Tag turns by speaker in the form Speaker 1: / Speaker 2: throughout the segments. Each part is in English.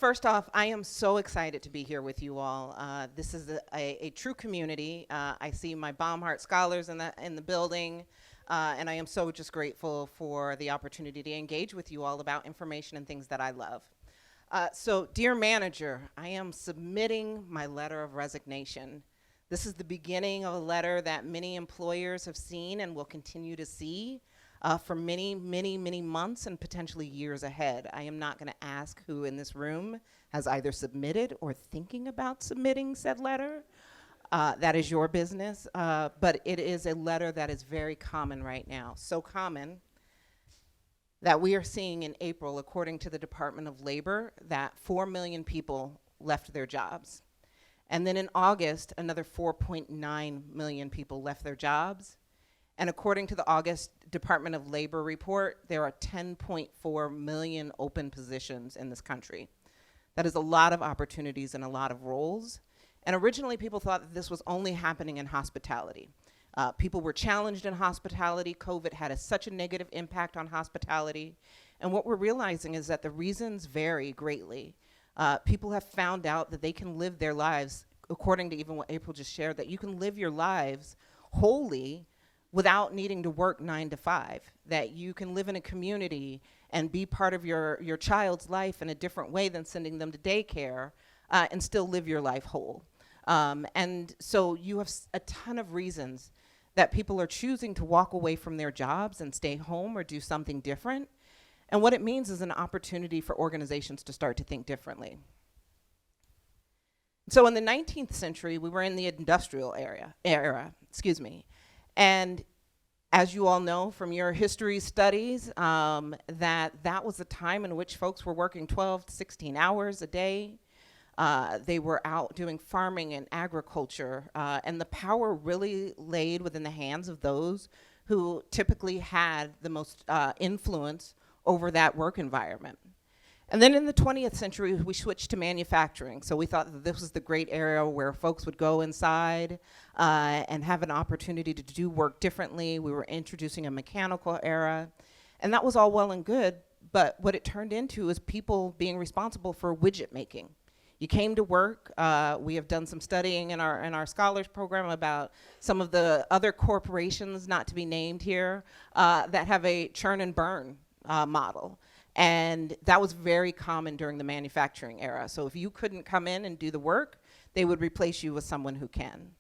Speaker 1: First off, I am so excited to be here with you all. This is a true community. I see my Baumhart Scholars in the building, and I am so just grateful for the opportunity to engage with you all about information and things that I love. So, dear manager, I am submitting my letter of resignation. This is the beginning of a letter that many employers have seen and will continue to see for many, many, many months and potentially years ahead. I am not going to ask who in this room has either submitted or thinking about submitting said letter. That is your business, but it is a letter that is very common right now. So common that we are seeing in April, according to the Department of Labor, that 4 million people left their jobs. And then in August, another 4.9 million people left their jobs. And according to the August Department of Labor report, there are 10.4 million open positions in this country. That is a lot of opportunities and a lot of roles. And originally people thought that this was only happening in hospitality. People were challenged in hospitality. COVID had such a negative impact on hospitality. And what we're realizing is that the reasons vary greatly. People have found out that they can live their lives, according to even what April just shared, that you can live your lives wholly without needing to work 9 to 5, that you can live in a community and be part of your child's life in a different way than sending them to daycare and still live your life whole. And so you have a ton of reasons that people are choosing to walk away from their jobs and stay home or do something different. And what it means is an opportunity for organizations to start to think differently. So in the 19th century, we were in the industrial era, and as you all know from your history studies, that was a time in which folks were working 12 to 16 hours a day. They were out doing farming and agriculture, and the power really laid within the hands of those who typically had the most influence over that work environment. And then in the 20th century, we switched to manufacturing. So we thought that this was the great era where folks would go inside and have an opportunity to do work differently. We were introducing a mechanical era. And that was all well and good, but what it turned into is people being responsible for widget making. You came to work. We have done some studying in our scholars program about some of the other corporations, not to be named here, that have a churn and burn model. And that was very common during the manufacturing era. So if you couldn't come in and do the work, they would replace you with someone who can.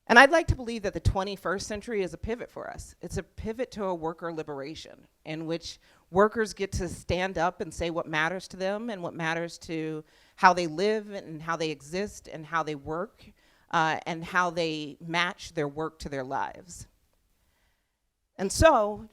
Speaker 1: And I'd like to believe that the 21st century is a pivot for us. It's a pivot to a worker liberation in which workers get to stand up and say what matters to them and what matters to how they live and how they exist and how they work and how they match their work to their lives. And so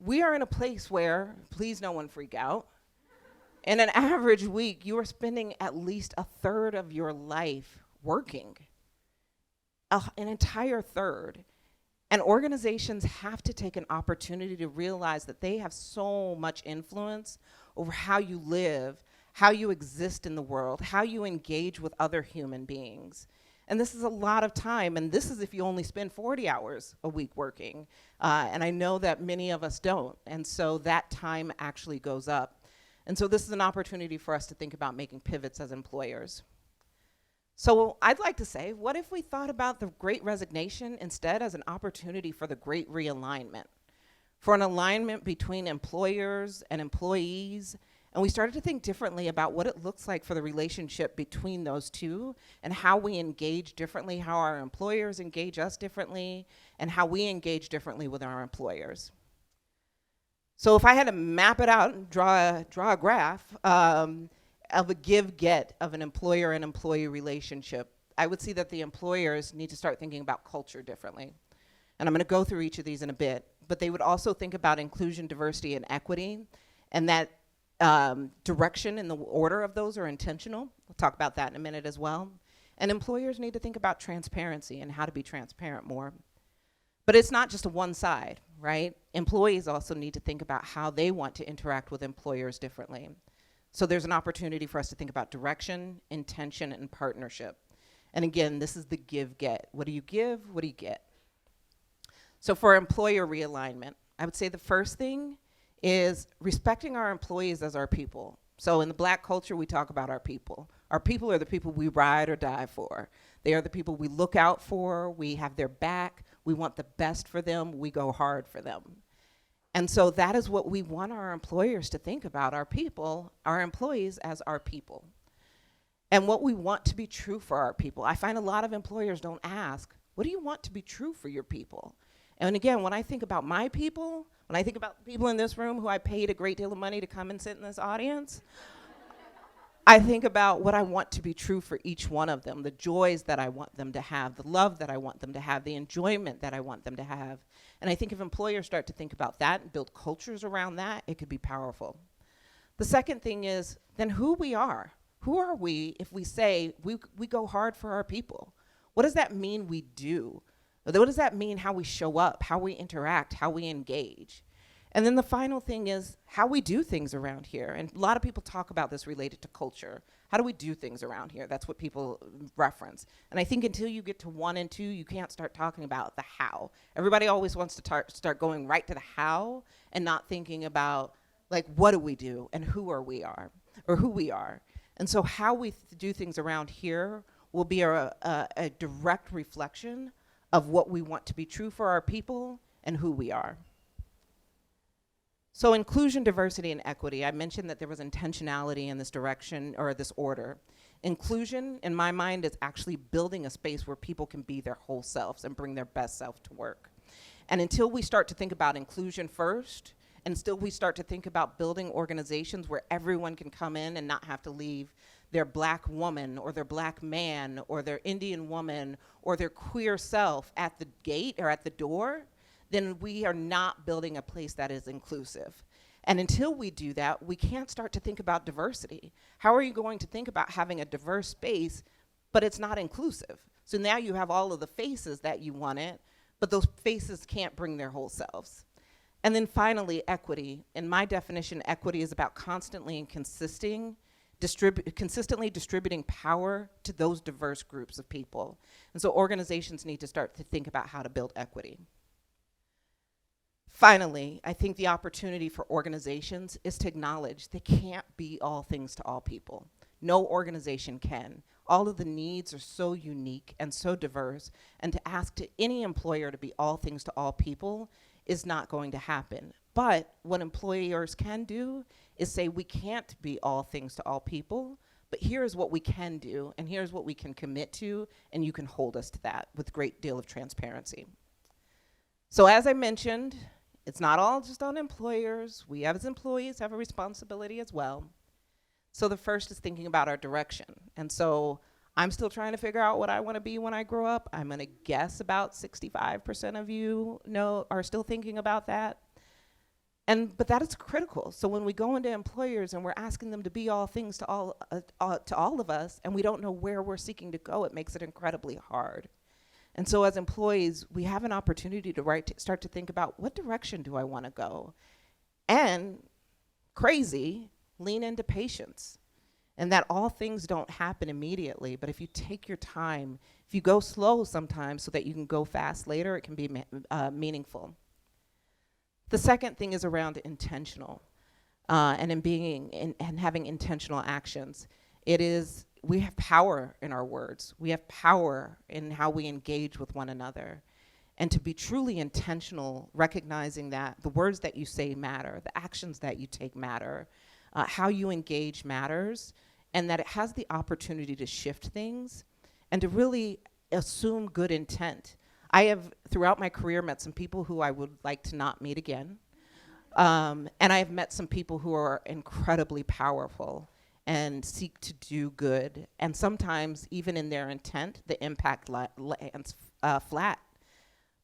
Speaker 1: we are in a place where, please no one freak out, in an average week, you are spending at least a third of your life working, an entire third. And organizations have to take an opportunity to realize that they have so much influence over how you live, how you exist in the world, how you engage with other human beings. And this is a lot of time, and this is if you only spend 40 hours a week working. And I know that many of us don't, and so that time actually goes up. And so this is an opportunity for us to think about making pivots as employers. So I'd like to say, what if we thought about the Great Resignation instead as an opportunity for the Great Realignment, for an alignment between employers and employees. And we started to think differently about what it looks like for the relationship between those two and how we engage differently, how our employers engage us differently, and how we engage differently with our employers. So if I had to map it out and draw a graph of a give-get of an employer and employee relationship, I would see that the employers need to start thinking about culture differently. And I'm going to go through each of these in a bit, but they would also think about inclusion, diversity, and equity, and that direction and the order of those are intentional. We'll talk about that in a minute as well. And employers need to think about transparency and how to be transparent more. But it's not just a one side, right? Employees also need to think about how they want to interact with employers differently. So there's an opportunity for us to think about direction, intention, and partnership. And again, this is the give-get. What do you give? What do you get? So for employer realignment, I would say the first thing is respecting our employees as our people. So in the Black culture, we talk about our people. Our people are the people we ride or die for. They are the people we look out for. We have their back. We want the best for them. We go hard for them. And so that is what we want our employers to think about, our people, our employees as our people. And what we want to be true for our people. I find a lot of employers don't ask, what do you want to be true for your people? And again, when I think about my people, when I think about the people in this room who I paid a great deal of money to come and sit in this audience, I think about what I want to be true for each one of them, the joys that I want them to have, the love that I want them to have, the enjoyment that I want them to have. And I think if employers start to think about that and build cultures around that, it could be powerful. The second thing is then who we are. Who are we if we say we go hard for our people? What does that mean we do? What does that mean how we show up, how we interact, how we engage? And then the final thing is how we do things around here. And a lot of people talk about this related to culture. How do we do things around here? That's what people reference. And I think until you get to 1 and 2, you can't start talking about the how. Everybody always wants to start going right to the how and not thinking about, like, what do we do and who we are. And so how we do things around here will be a direct reflection of what we want to be true for our people and who we are. So inclusion, diversity, and equity. I mentioned that there was intentionality in this direction or this order. Inclusion, in my mind, is actually building a space where people can be their whole selves and bring their best self to work. And until we start to think about inclusion first, and still we start to think about building organizations where everyone can come in and not have to leave their Black woman or their Black man or their Indian woman or their queer self at the gate or at the door, then we are not building a place that is inclusive. And until we do that, we can't start to think about diversity. How are you going to think about having a diverse space, but it's not inclusive? So now you have all of the faces that you wanted, but those faces can't bring their whole selves. And then finally, equity. In my definition, equity is about constantly and consistently distributing power to those diverse groups of people. And so organizations need to start to think about how to build equity. Finally, I think the opportunity for organizations is to acknowledge they can't be all things to all people. No organization can. All of the needs are so unique and so diverse, and to ask to any employer to be all things to all people is not going to happen. But what employers can do is say we can't be all things to all people, but here's what we can do, and here's what we can commit to, and you can hold us to that with a great deal of transparency. So as I mentioned, it's not all just on employers. We as employees have a responsibility as well. So the first is thinking about our direction. And so I'm still trying to figure out what I want to be when I grow up. I'm going to guess about 65% of you are still thinking about that. But that is critical. So when we go into employers and we're asking them to be all things to all of us, and we don't know where we're seeking to go, it makes it incredibly hard. And so as employees, we have an opportunity to start to think about, what direction do I want to go? And lean into patience. And that all things don't happen immediately, but if you take your time, if you go slow sometimes so that you can go fast later, it can be meaningful. The second thing is around intentional and having intentional actions. We have power in our words. We have power in how we engage with one another. And to be truly intentional, recognizing that the words that you say matter, the actions that you take matter, how you engage matters, and that it has the opportunity to shift things and to really assume good intent. I have, throughout my career, met some people who I would like to not meet again. And I have met some people who are incredibly powerful and seek to do good. And sometimes, even in their intent, the impact lands flat.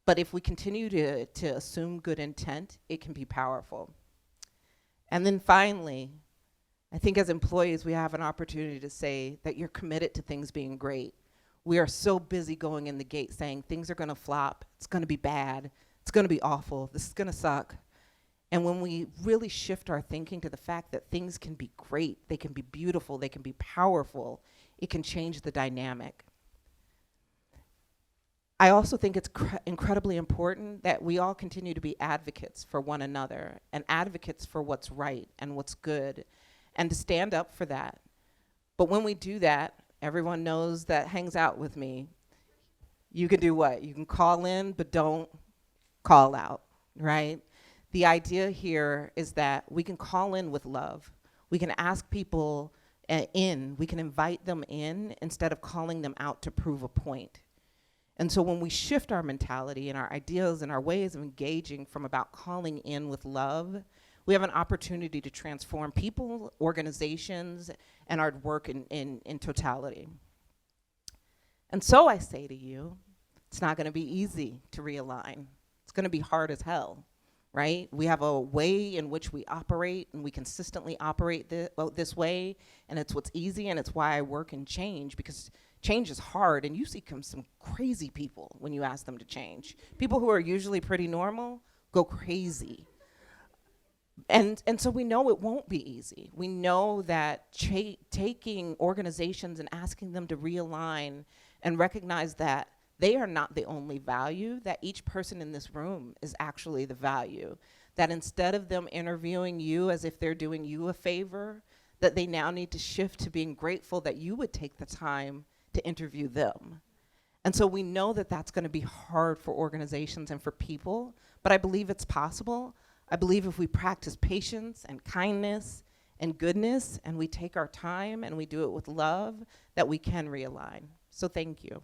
Speaker 1: But if we continue to assume good intent, it can be powerful. And then finally, I think as employees, we have an opportunity to say that you're committed to things being great. We are so busy going in the gate saying things are going to flop, it's going to be bad, it's going to be awful, this is going to suck. And when we really shift our thinking to the fact that things can be great, they can be beautiful, they can be powerful, it can change the dynamic. I also think it's incredibly important that we all continue to be advocates for one another and advocates for what's right and what's good. and to stand up for that. But when we do that, everyone knows that hangs out with me. You can do what? You can call in, but don't call out, right? The idea here is that we can call in with love. We can ask people we can invite them in instead of calling them out to prove a point. And so when we shift our mentality and our ideas and our ways of engaging from about calling in with love, we have an opportunity to transform people, organizations, and our work in totality. And so I say to you, it's not going to be easy to realign. It's going to be hard as hell, right? We have a way in which we operate, and we consistently operate this way, and it's what's easy, and it's why I work in change, because change is hard, and you see some crazy people when you ask them to change. People who are usually pretty normal go crazy. And so we know it won't be easy. We know that taking organizations and asking them to realign and recognize that they are not the only value, that each person in this room is actually the value, that instead of them interviewing you as if they're doing you a favor, that they now need to shift to being grateful that you would take the time to interview them. And so we know that that's going to be hard for organizations and for people, but I believe it's possible. I believe if we practice patience and kindness and goodness, and we take our time and we do it with love, that we can realign. So thank you.